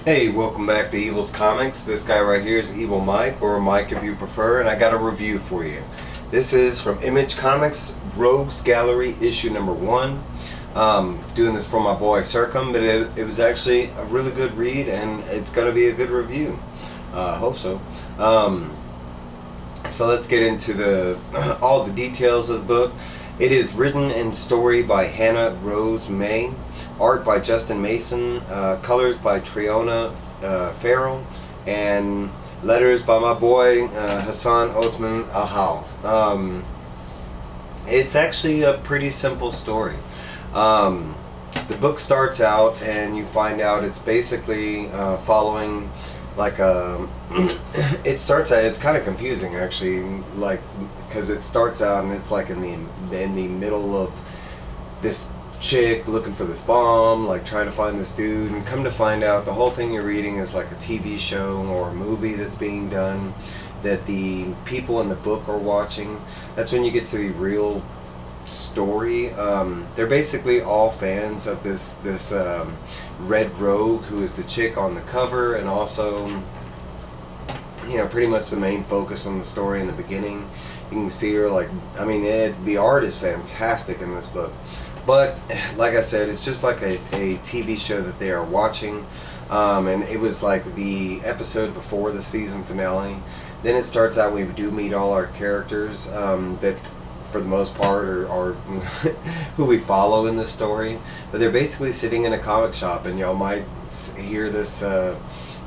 Hey, welcome back to Evil's Comics. This guy right here is Evil Mike, or Mike if you prefer, and I got a review for you. This is from Image Comics, Rogues Gallery, issue number 1. Doing this for my boy Surcam, but it was actually a really good read, and it's going to be a good review. Hope so. So let's get into all the details of the book. It is written and story by Hannah Rose May, art by Justin Mason, colors by Triona, Farrell, and letters by my boy Hassan Otsmane-Elhaou. It's actually a pretty simple story. The book starts out and you find out it's basically following like it starts out, it's kind of confusing actually, like, because it starts out and it's like in the middle of this chick looking for this bomb, like trying to find this dude, and come to find out the whole thing you're reading is like a TV show or a movie that's being done that the people in the book are watching. That's when you get to the real story. They're basically all fans of this Red Rogue, who is the chick on the cover, and also, you know, pretty much the main focus on the story in the beginning. You can see her, like, I mean, the art is fantastic in this book, but like I said, it's just like a TV show that they are watching, and it was like the episode before the season finale. Then it starts out, we do meet all our characters that for the most part are who we follow in this story, but they're basically sitting in a comic shop, and y'all might hear this,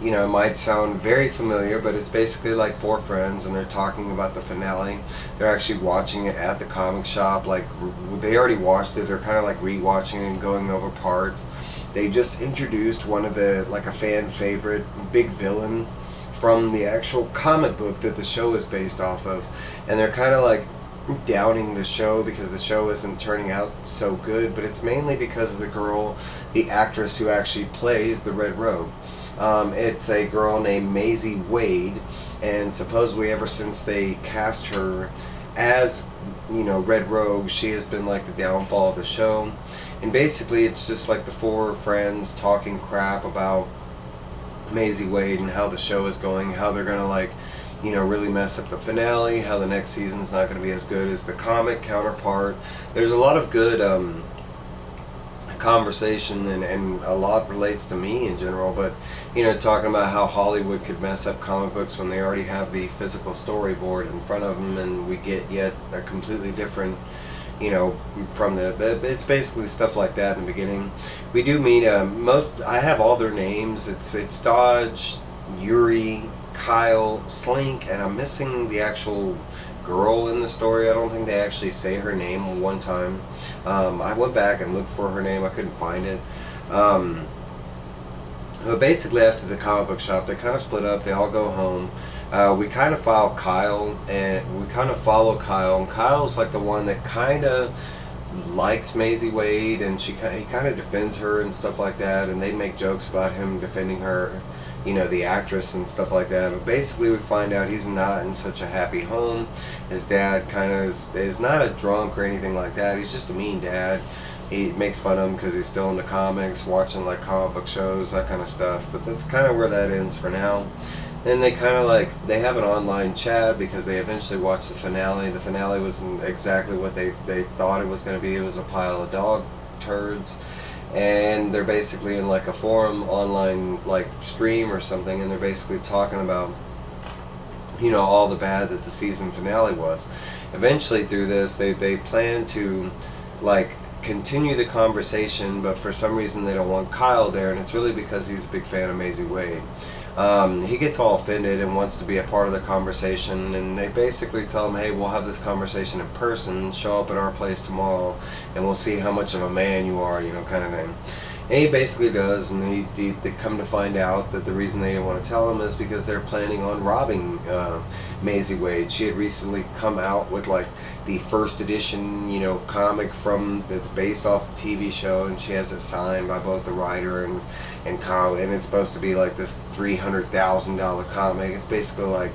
you know, it might sound very familiar, but it's basically like 4 friends and they're talking about the finale. They're actually watching it at the comic shop, like they already watched it, they're kind of like rewatching it and going over parts. They just introduced one of the, like, a fan favorite big villain from the actual comic book that the show is based off of, and they're kind of like downing the show because the show isn't turning out so good, but it's mainly because of the girl, the actress who actually plays the Red Rogue. It's a girl named Maisie Wade, and supposedly ever since they cast her as, you know, Red Rogue, she has been like the downfall of the show. And basically it's just like the 4 friends talking crap about Maisie Wade and how the show is going, how they're gonna, like, you know, really mess up the finale, how the next season's not going to be as good as the comic counterpart. There's a lot of good conversation, and a lot relates to me in general, but, you know, talking about how Hollywood could mess up comic books when they already have the physical storyboard in front of them, and we get yet a completely different, you know, from it's basically stuff like that in the beginning. We do meet I have all their names. It's Dodge, Yuri, Kyle, Slink, and I'm missing the actual girl in the story. I don't think they actually say her name one time. I went back and looked for her name, I couldn't find it. But basically after the comic book shop, they kind of split up, they all go home. We kind of follow Kyle, and Kyle's like the one that kind of likes Maisie Wade, and he kind of defends her and stuff like that, and they make jokes about him defending her, you know, the actress and stuff like that. But basically we find out he's not in such a happy home. His dad kind of is not a drunk or anything like that. He's just a mean dad. He makes fun of him because he's still into comics, watching like comic book shows, that kind of stuff. But that's kind of where that ends for now. Then they kind of like, they have an online chat because they eventually watch the finale. The finale wasn't exactly what they thought it was going to be. It was a pile of dog turds. And they're basically in like a forum online, like, stream or something, and they're basically talking about, you know, all the bad that the season finale was. Eventually through this, they plan to, like, continue the conversation, but for some reason they don't want Kyle there, and it's really because he's a big fan of Maisie Wade. He gets all offended and wants to be a part of the conversation, and they basically tell him, hey, we'll have this conversation in person, show up at our place tomorrow, and we'll see how much of a man you are, you know, kind of thing. And he basically does, and they come to find out that the reason they didn't want to tell him is because they're planning on robbing Maisie Wade. She had recently come out with, like, the first edition, you know, comic that's based off the TV show, and she has it signed by both the writer and Kyle, and it's supposed to be like this $300,000 comic. It's basically like,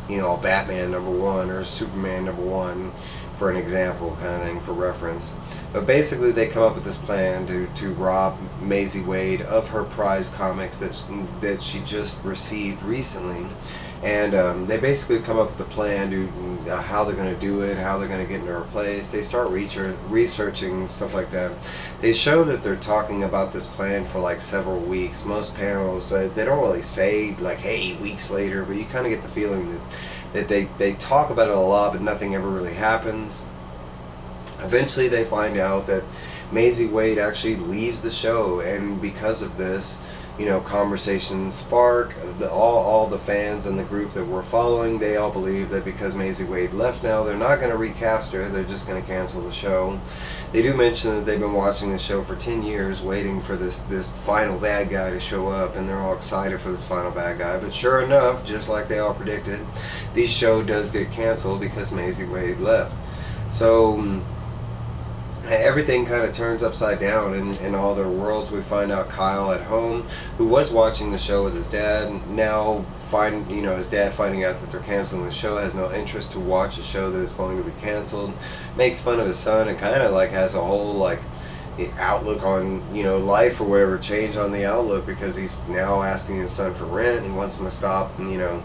you know, Batman #1 or Superman #1, for an example, kind of thing, for reference. But basically, they come up with this plan to rob Maisie Wade of her prize comics that she just received recently. And they basically come up with a plan to how they're going to do it, how they're going to get into her place. They start researching stuff like that. They show that they're talking about this plan for like several weeks. Most panels, they don't really say like, hey, weeks later, but you kind of get the feeling that they talk about it a lot, but nothing ever really happens. Eventually they find out that Maisie Wade actually leaves the show, and because of this, you know, conversations spark. All the fans in the group that we're following, they all believe that because Maisie Wade left now, they're not going to recast her, they're just going to cancel the show. They do mention that they've been watching the show for 10 years, waiting for this final bad guy to show up, and they're all excited for this final bad guy. But sure enough, just like they all predicted, the show does get canceled because Maisie Wade left. So everything kind of turns upside down in all their worlds. We find out Kyle at home, who was watching the show with his dad, now his dad finding out that they're canceling the show, has no interest to watch a show that is going to be canceled, makes fun of his son, and kind of like has a whole like outlook on, you know, life or whatever, change on the outlook, because he's now asking his son for rent. He wants him to stop, you know,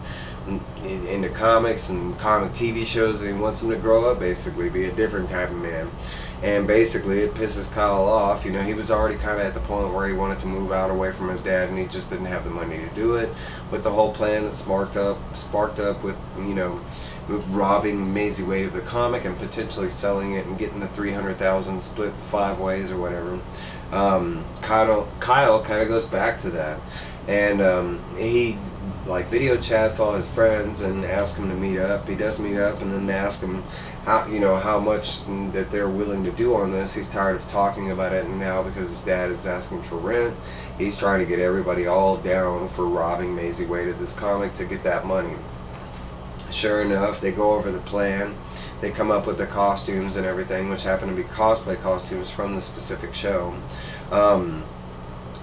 into comics and comic TV shows, and he wants him to grow up, basically be a different type of man. And basically it pisses Kyle off. You know, he was already kind of at the point where he wanted to move out away from his dad, and he just didn't have the money to do it. With the whole plan that sparked up with, you know, robbing Maisie Wade of the comic and potentially selling it and getting the $300,000 split 5 ways or whatever. Kyle kind of goes back to that, and he like video chats all his friends and asks him to meet up. He does meet up, and then ask him how much that they're willing to do on this. He's tired of talking about it now because his dad is asking for rent. He's trying to get everybody all down for robbing Maisie Wade of this comic to get that money. Sure enough, they go over the plan. They come up with the costumes and everything, which happen to be cosplay costumes from the specific show.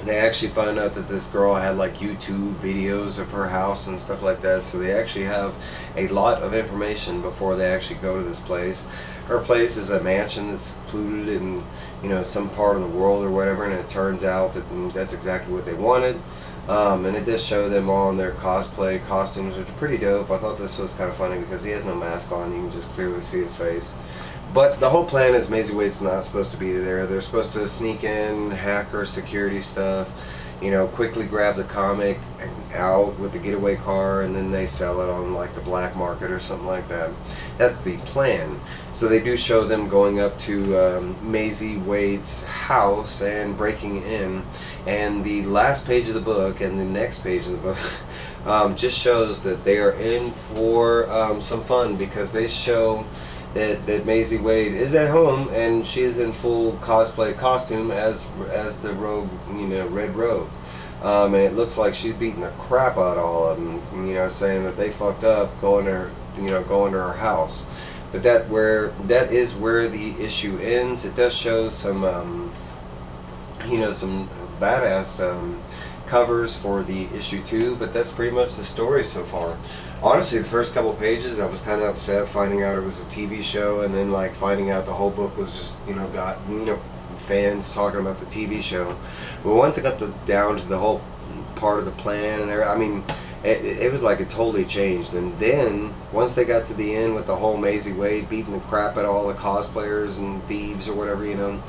They actually find out that this girl had like YouTube videos of her house and stuff like that, so they actually have a lot of information before they actually go to this place. Her place is a mansion that's secluded in, you know, some part of the world or whatever, and it turns out that that's exactly what they wanted. And it does show them all in their cosplay costumes, which are pretty dope. I thought this was kind of funny because he has no mask on, you can just clearly see his face. But the whole plan is Maisie Wade's not supposed to be there. They're supposed to sneak in, hack her security stuff, you know, quickly grab the comic out with the getaway car, and then they sell it on like the black market or something like that. That's the plan. So they do show them going up to Maisie Wade's house and breaking in. And the last page of the book and the next page of the book just shows that they are in for some fun, because they show that Maisie Wade is at home and she's in full cosplay costume as the rogue, you know, Red Rogue. And it looks like she's beating the crap out of all of them, you know, saying that they fucked up going to her house. But that is where the issue ends. It does show some you know, some badass covers for the issue 2, but that's pretty much the story so far. Honestly, the first couple pages I was kind of upset finding out it was a TV show, and then like finding out the whole book was just, you know, fans talking about the TV show. But once I got down to the whole part of the plan and everything, I mean, it was like it totally changed. And then once they got to the end with the whole Maisie Wade beating the crap out of all the cosplayers and thieves or whatever, you know,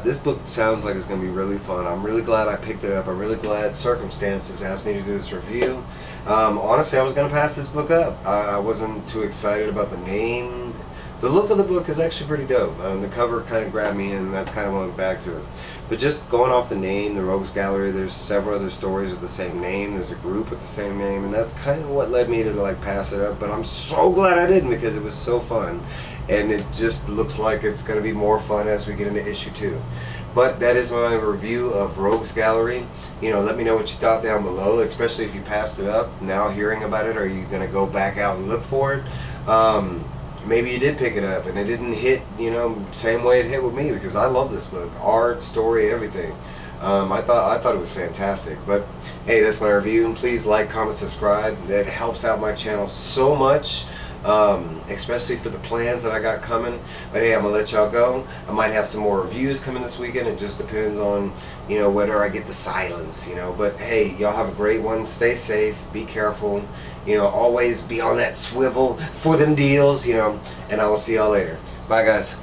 this book sounds like it's going to be really fun. I'm really glad I picked it up. I'm really glad Surcam Stances asked me to do this review. Honestly, I was going to pass this book up. I wasn't too excited about the name. The look of the book is actually pretty dope. The cover kind of grabbed me, and that's kind of why I went back to it. But just going off the name, the Rogues Gallery, there's several other stories with the same name. There's a group with the same name, and that's kind of what led me to like pass it up. But I'm so glad I didn't, because it was so fun. And it just looks like it's going to be more fun as we get into issue 2. But that is my review of Rogues Gallery. You know, let me know what you thought down below, especially if you passed it up. Now hearing about it, are you going to go back out and look for it? Maybe you did pick it up and it didn't hit, you know, same way it hit with me, because I love this book. Art, story, everything. I thought it was fantastic. But hey, that's my review, and please like, comment, subscribe. That helps out my channel so much. especially for the plans that I got coming. But hey, I'm gonna let y'all go. I might have some more reviews coming this weekend. It just depends on, you know, whether I get the silence, you know. But hey, y'all have a great one. Stay safe, be careful, you know, always be on that swivel for them deals, you know, and I will see y'all later. Bye guys.